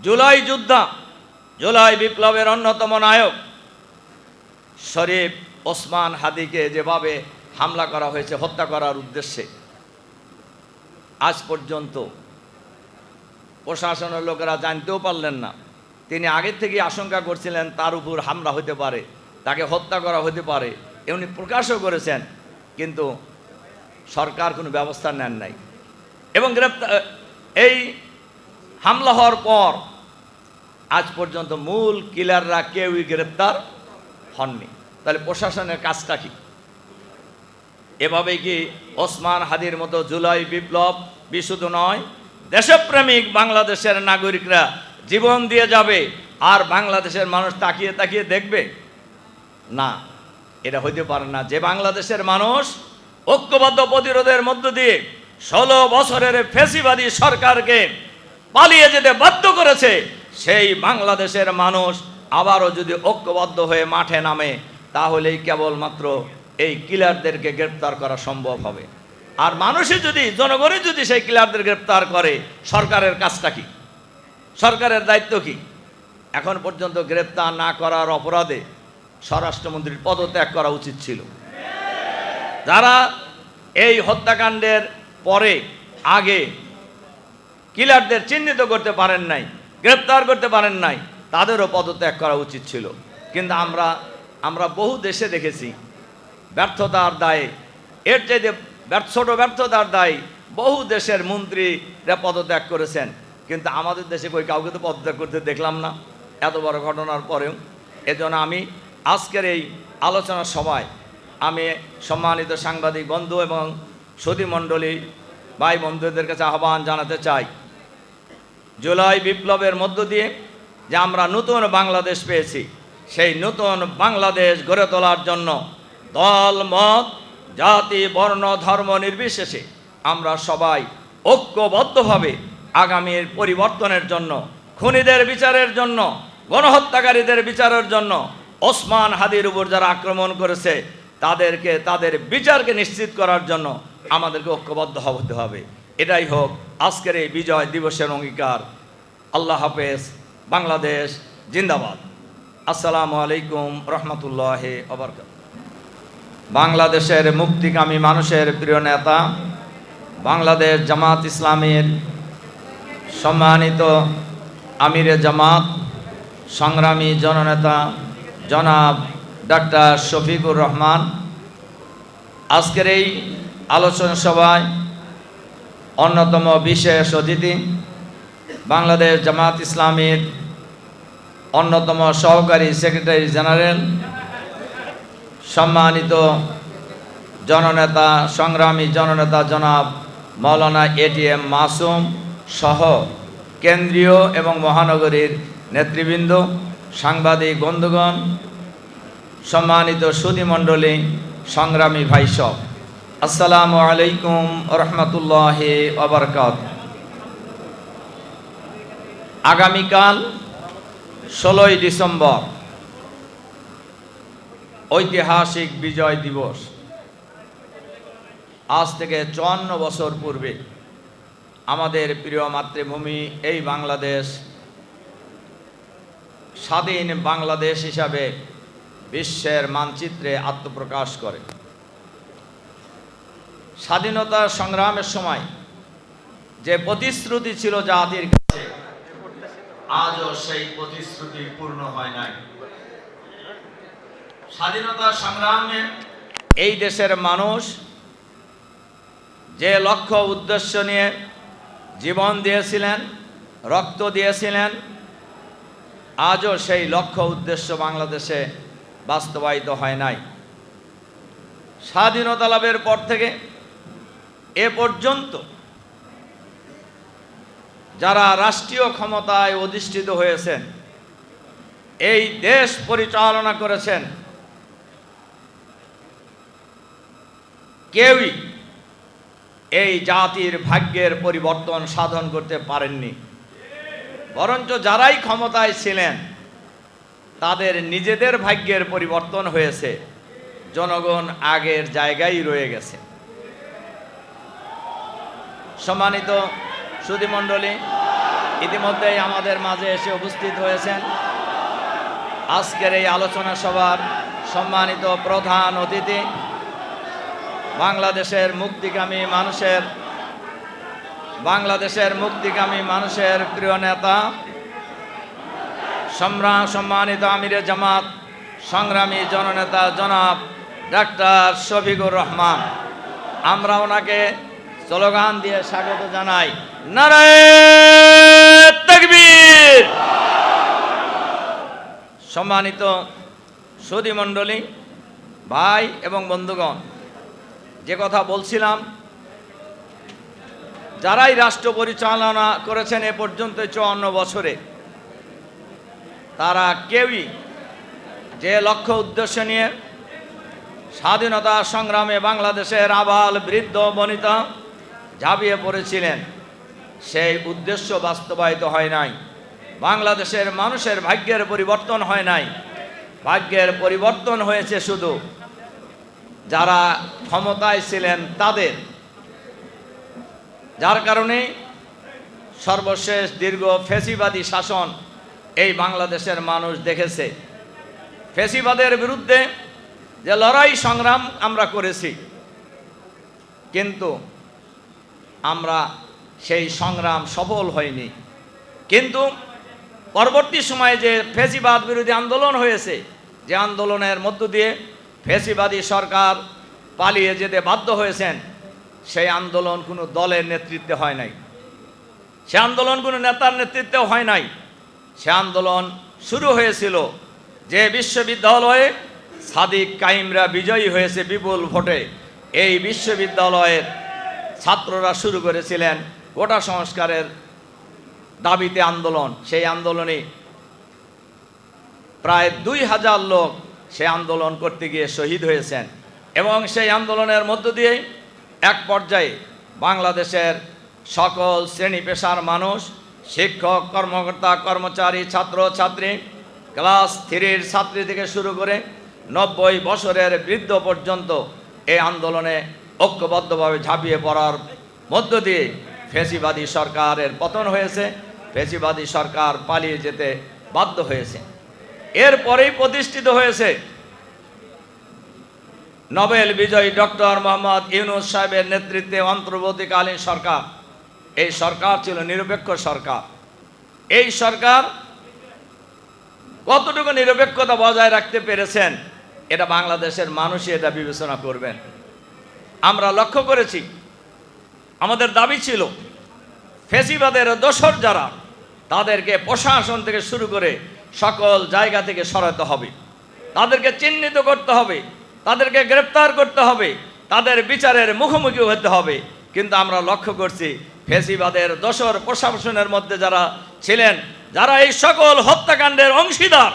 জুলাই যোদ্ধা, জুলাই বিপ্লবের অন্যতম নায়ক শরীফ ওসমান হাদিকে যেভাবে হামলা করা হয়েছে হত্যা করার উদ্দেশ্যে, আজ পর্যন্ত প্রশাসনের লোকেরা জানতেও পারলেন না। তিনি আগের থেকেই আশঙ্কা করছিলেন তার উপর হামলা হতে পারে, তাকে হত্যা করা হতে পারে, এমনি প্রকাশও করেছেন, কিন্তু সরকার কোনো ব্যবস্থা নেন নাই। এবং এই হামলা হওয়ার পর আজ পর্যন্ত মূল কিলাররা কেউই গ্রেপ্তার হননি। তাহলে প্রশাসনের কাজটা কি? এভাবেই কি ওসমান হাদির মতো জুলাই বিপ্লব বিশুদ্ধ নয়, দেশপ্রেমিক বাংলাদেশের নাগরিকরা জীবন দিয়ে যাবে আর বাংলাদেশের মানুষ তাকিয়ে তাকিয়ে দেখবে? না, এটা হইতে পারে না। যে বাংলাদেশের মানুষ ঐক্যবদ্ধ প্রতিরোধের মধ্য দিয়ে 16 বছরের ফ্যাসিবাদী সরকারকে পালিয়ে যেতে বাধ্য করেছে, সেই বাংলাদেশের মানুষ আবারও যদি ঐক্যবদ্ধ হয়ে মাঠে নামে, তাহলেই কেবলমাত্র এই কিলারদেরকে গ্রেপ্তার করা সম্ভব হবে। আর মানুষই যদি, জনগণই যদি সেই কিলারদের গ্রেপ্তার করে, সরকারের কাজটা কি? সরকারের দায়িত্ব কি? এখন পর্যন্ত গ্রেপ্তার না করার অপরাধে স্বরাষ্ট্রমন্ত্রীর পদত্যাগ করা উচিত ছিল। যারা এই হত্যাকাণ্ডের পরে আগে কিলারদের চিহ্নিত করতে পারেন নাই, গ্রেপ্তার করতে পারেন নাই, তাদেরও পদত্যাগ করা উচিত ছিল। কিন্তু আমরা বহু দেশে দেখেছি ব্যর্থতার দায়ে, এর চাইতে ছোট ব্যর্থতার দায়ে বহু দেশের মন্ত্রীরা পদত্যাগ করেছেন, কিন্তু আমাদের দেশে কই কাউকে তো পদত্যাগ করতে দেখলাম না এত বড় ঘটনার পরেও। এজন্য আমি আজকের এই আলোচনার সভায় আমি সম্মানিত সাংবাদিক বন্ধু এবং সুধীমণ্ডলী ভাই বন্ধুদের কাছে আহ্বান জানাতে চাই, জুলাই বিপ্লবের মধ্য দিয়ে যে আমরা নতুন বাংলাদেশ পেয়েছি, সেই নতুন বাংলাদেশ গড়ে তোলার জন্য দল মত জাতি বর্ণ ধর্ম নির্বিশেষে আমরা সবাই ঐক্যবদ্ধভাবে আগামীর পরিবর্তনের জন্য, খুনিদের বিচারের জন্য, গণহত্যাকারীদের বিচারের জন্য, ওসমান হাদির উপর যারা আক্রমণ করেছে তাদের বিচারকে নিশ্চিত করার জন্য আমাদেরকে ঐক্যবদ্ধ হতে হবে। এটাই হোক আজকের এই বিজয় দিবসের অঙ্গীকার। আল্লাহ হাফেজ। বাংলাদেশ জিন্দাবাদ। আসসালামু আলাইকুম রহমতুল্লাহি ওয়া বারাকাতুহু। বাংলাদেশের মুক্তিকামী মানুষের প্রিয় নেতা, বাংলাদেশ জামাত ইসলামীর সম্মানিত আমিরে জামাত, সংগ্রামী জননেতা জনাব ডাক্তার শফিকুর রহমান, আজকের এই আলোচনা সভায় অন্যতম বিশেষ অতিথি বাংলাদেশ জামাত ইসলামীর অন্যতম সহকারী সেক্রেটারি জেনারেল, সম্মানিত জননেতা সংগ্রামী জননেতা জনাব মাওলানা এটিএম মাসুম সহ কেন্দ্রীয় এবং মহানগরীর নেতৃবৃন্দ, সাংবাদিক বন্ধুগণ, সম্মানিত সুধীমণ্ডলী, সংগ্রামী ভাইসব, আসসালামু আলাইকুম রহমতুল্লাহি ওয়া বারাকাতুহু। আগামীকাল 16ই ডিসেম্বর ঐতিহাসিক বিজয় দিবস। আজ থেকে 54 বছর পূর্বে আমাদের প্রিয় মাতৃভূমি এই বাংলাদেশ স্বাধীন বাংলাদেশ হিসাবে বিশ্বের মানচিত্রে আত্মপ্রকাশ করে। স্বাধীনতা সংগ্রামের সময় যে প্রতিশ্রুতি ছিল জাতির কাছে, আজও সেই প্রতিশ্রুতি পূর্ণ হয় নাই। স্বাধীনতা সংগ্রামে এই দেশের মানুষ যে লক্ষ্য উদ্দেশ্য নিয়ে জীবন দিয়েছিলেন, রক্ত দিয়েছিলেন, আজও সেই লক্ষ্য উদ্দেশ্য বাংলাদেশে বাস্তবায়িত হয় নাই। স্বাধীনতা লাভের পর থেকে এ পর্যন্ত যারা রাষ্ট্রীয় ক্ষমতায় অধিষ্ঠিত হয়েছেন, এই দেশ পরিচালনা করেছেন, কেউই এই জাতির ভাগ্যের পরিবর্তন সাধন করতে পারেননি। বরঞ্চ যারাই ক্ষমতায় ছিলেন তাদের নিজেদের ভাগ্যের পরিবর্তন হয়েছে, জনগণ আগের জায়গায় রয়ে গেছে। সম্মানিত সুধীমণ্ডলী, ইতিমধ্যেই আমাদের মাঝে এসে উপস্থিত হয়েছেন আজকের এই আলোচনা সভার সম্মানিত প্রধান অতিথি, বাংলাদেশের মুক্তিকামী মানুষের প্রিয় নেতা, সম্মানিত আমিরে জামাত, সংগ্রামী জননেতা জনাব ডাক্তার শফিকুর রহমান। আমরা ওনাকে স্লোগান দিয়ে স্বাগত জানাই, নারায়ে তাকবীর। সম্মানিত সুধী মণ্ডলী, ভাই এবং বন্ধুগণ, যে কথা বলছিলাম, যারাই রাষ্ট্র পরিচালনা করেছেন এ পর্যন্ত 54 বছরে, তারা কেউই যে লক্ষ্য উদ্দেশ্য নিয়ে স্বাধীনতা সংগ্রামে বাংলাদেশের আবাল বৃদ্ধ বনিতা ঝাঁপিয়ে পড়েছিলেন, সেই উদ্দেশ্য বাস্তবায়িত হয় নাই। বাংলাদেশের মানুষের ভাগ্যের পরিবর্তন হয় নাই। ভাগ্যের পরিবর্তন হয়েছে শুধু যারা ক্ষমতায় ছিলেন তাদের, যার কারণে সর্বশেষ দীর্ঘ ফ্যাসিবাদী শাসন এই বাংলাদেশের মানুষ দেখেছে। ফ্যাসিবাদের বিরুদ্ধে যে লড়াই সংগ্রাম আমরা করেছি, কিন্তু আমরা সেই সংগ্রাম সফল হয়নি। কিন্তু পরবর্তী সময়ে যে ফ্যাসিবাদ বিরোধী আন্দোলন হয়েছে, যে আন্দোলনের মধ্য দিয়ে ফ্যাসিবাদী সরকার পালিয়ে যেতে বাধ্য হয়েছেন, সেই আন্দোলন কোনো দলের নেতৃত্বে হয় নাই, সে আন্দোলন কোনো নেতার নেতৃত্বেও হয় নাই। সে আন্দোলন শুরু হয়েছিল যে বিশ্ববিদ্যালয়ে সাদিক কাইমরা বিজয়ী হয়েছে বিপুল ভোটে। এই বিশ্ববিদ্যালয়ের ছাত্ররা শুরু করেছিলেন কোটা সংস্কারের দাবিতে আন্দোলন। সেই আন্দোলনে প্রায় 2000 লোক সে আন্দোলন করতে গিয়ে শহীদ হয়েছেন। এবং সেই আন্দোলনের মধ্য দিয়েই এক পর্যায়ে বাংলাদেশের সকল শ্রেণী পেশার মানুষ, শিক্ষক, কর্মকর্তা, কর্মচারী, ছাত্র ছাত্রী, ক্লাস 3-র ছাত্রী থেকে শুরু করে 90 বছরের বৃদ্ধ পর্যন্ত এই আন্দোলনে ঐক্যবদ্ধভাবে ঝাঁপিয়ে পড়ার মধ্য দিয়ে ফ্যাসিবাদী সরকারের পতন হয়েছে। ফ্যাসিবাদী সরকার পালিয়ে যেতে বাধ্য হয়েছে। এরপরেই প্রতিষ্ঠিত হয়েছে নোবেল বিজয়ী ডক্টর মোহাম্মদ ইউনূস সাহেবের নেতৃত্বে অন্তর্বর্তীকালীন সরকার। এই সরকার ছিল নিরপেক্ষ সরকার। এই সরকার কতটুকু নিরপেক্ষতা বজায় রাখতে পেরেছেন, এটা বাংলাদেশের মানুষই এটা বিবেচনা করবেন। আমরা লক্ষ্য করেছি, আমাদের দাবি ছিল ফ্যাসিবাদের দোসর যারা, তাদেরকে প্রশাসন থেকে শুরু করে সকল জায়গা থেকে সরাতে হবে, তাদেরকে চিহ্নিত করতে হবে, তাদেরকে গ্রেপ্তার করতে হবে, তাদের বিচারের মুখোমুখি হতে হবে। কিন্তু আমরা লক্ষ্য করছি, ফ্যাসিবাদের দোসর প্রশাসনের মধ্যে যারা ছিলেন, যারা এই সকল হত্যাকাণ্ডের অংশীদার,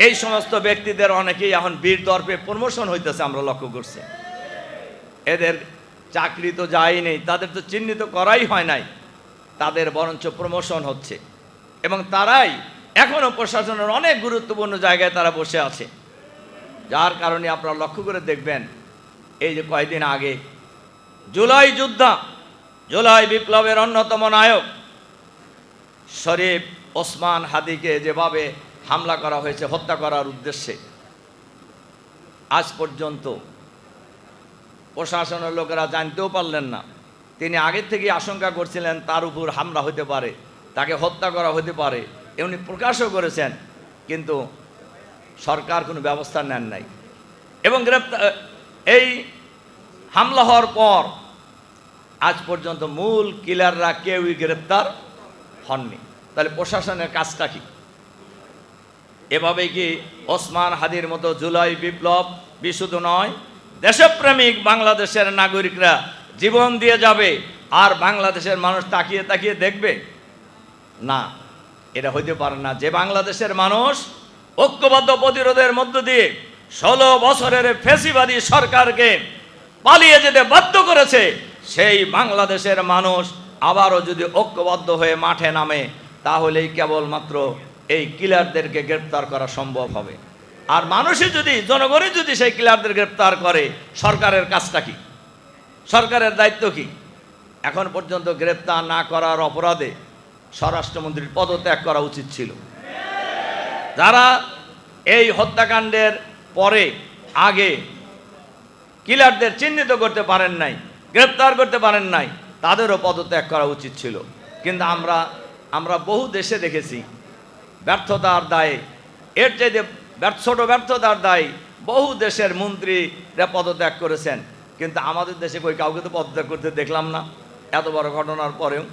এই সমস্ত ব্যক্তিদের অনেকেই এখন বীর দর্পে প্রমোশন হইতেছে। আমরা লক্ষ্য করছি, এদের চাকরি তো যায়নি, তাদের তো চিহ্নিত করাই হয় নাই, তাদের বরঞ্চ প্রমোশন হচ্ছে। এবং তারাই এখনও প্রশাসনের অনেক গুরুত্বপূর্ণ জায়গায় তারা বসে আছে। যার কারণে আপনারা লক্ষ্য করে দেখবেন, এই যে কয়েকদিন আগে জুলাই বিপ্লবের অন্যতম নায়ক শরীফ ওসমান হাদিকে যেভাবে হামলা করা হয়েছে হত্যা করার উদ্দেশ্যে, আজ পর্যন্ত প্রশাসনের লোকেরা জানতেও পারলেন না। তিনি আগের থেকেই আশঙ্কা করছিলেন তার উপর হামলা হতে পারে, তাকে হত্যা করা হতে পারে, এমনি প্রকাশও করেছেন, কিন্তু সরকার কোনো ব্যবস্থা নেন নাই। এবং এই হামলা হওয়ার পর আজ পর্যন্ত মূল কিলাররা কেউই গ্রেপ্তার হননি। তাহলে প্রশাসনের কাজটা কি? এভাবে কি ওসমান হাদির মতো জুলাই বিপ্লব বিশুদ্ধ নয়, দেশপ্রেমিক বাংলাদেশের নাগরিকরা জীবন দিয়ে যাবে আর বাংলাদেশের মানুষ তাকিয়ে তাকিয়ে দেখবে? না, এটা হইতে পারে না। যে বাংলাদেশের মানুষ ঐক্যবদ্ধ প্রতিরোধের মধ্য দিয়ে 16 বছরের ফ্যাসিবাদী সরকারকে পালিয়ে যেতে বাধ্য করেছে, সেই বাংলাদেশের মানুষ আবারও যদি ঐক্যবদ্ধ হয়ে মাঠে নামে, তাহলেই কেবলমাত্র এই কিলারদেরকে গ্রেপ্তার করা সম্ভব হবে। আর মানুষই যদি, জনগণই যদি সেই কিলারদের গ্রেপ্তার করে, সরকারের কাজটা কি? সরকারের দায়িত্ব কি? এখন পর্যন্ত গ্রেপ্তার না করার অপরাধে স্বরাষ্ট্রমন্ত্রীর পদত্যাগ করা উচিত ছিল। যারা এই হত্যাকাণ্ডের পরে আগে কিলারদের চিহ্নিত করতে পারেন নাই, গ্রেপ্তার করতে পারেন নাই, তাদেরও পদত্যাগ করা উচিত ছিল। কিন্তু আমরা বহু দেশে দেখেছি ব্যর্থতার দায়ে, এর চাইতে ছোট ব্যর্থতার দায়ে বহু দেশের মন্ত্রীরা পদত্যাগ করেছেন, কিন্তু আমাদের দেশে কই কাউকে তো পদত্যাগ করতে দেখলাম না এত বড় ঘটনার পরেও।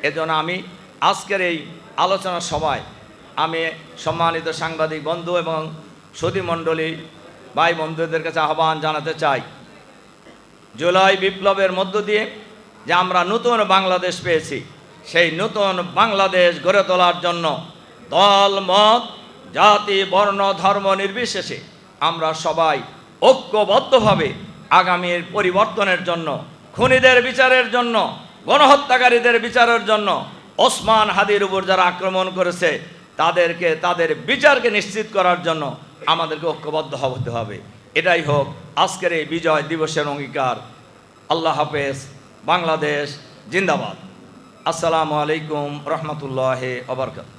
এজন্য আমি আজকের এই আলোচনার সভায় আমি সম্মানিত সাংবাদিক বন্ধু এবং সুধীমণ্ডলী ভাই বন্ধুদের কাছে আহ্বান জানাতে চাই, জুলাই বিপ্লবের মধ্য দিয়ে যে আমরা নতুন বাংলাদেশ পেয়েছি, সেই নতুন বাংলাদেশ গড়ে তোলার জন্য দল মত জাতি বর্ণ ধর্ম নির্বিশেষে আমরা সবাই ঐক্যবদ্ধভাবে আগামীর পরিবর্তনের জন্য, খুনিদের বিচারের জন্য, গণহত্যাকারীদের বিচারের জন্য, ওসমান হাদির উপর যারা আক্রমণ করেছে তাদের বিচারকে নিশ্চিত করার জন্য আমাদেরকে ঐক্যবদ্ধ হতে হবে। এটাই হোক আজকের এই বিজয় দিবসের অঙ্গীকার। আল্লাহ হাফেজ। বাংলাদেশ জিন্দাবাদ। আসসালামু আলাইকুম রহমতুল্লাহ ওয়া বারাকাতুহু।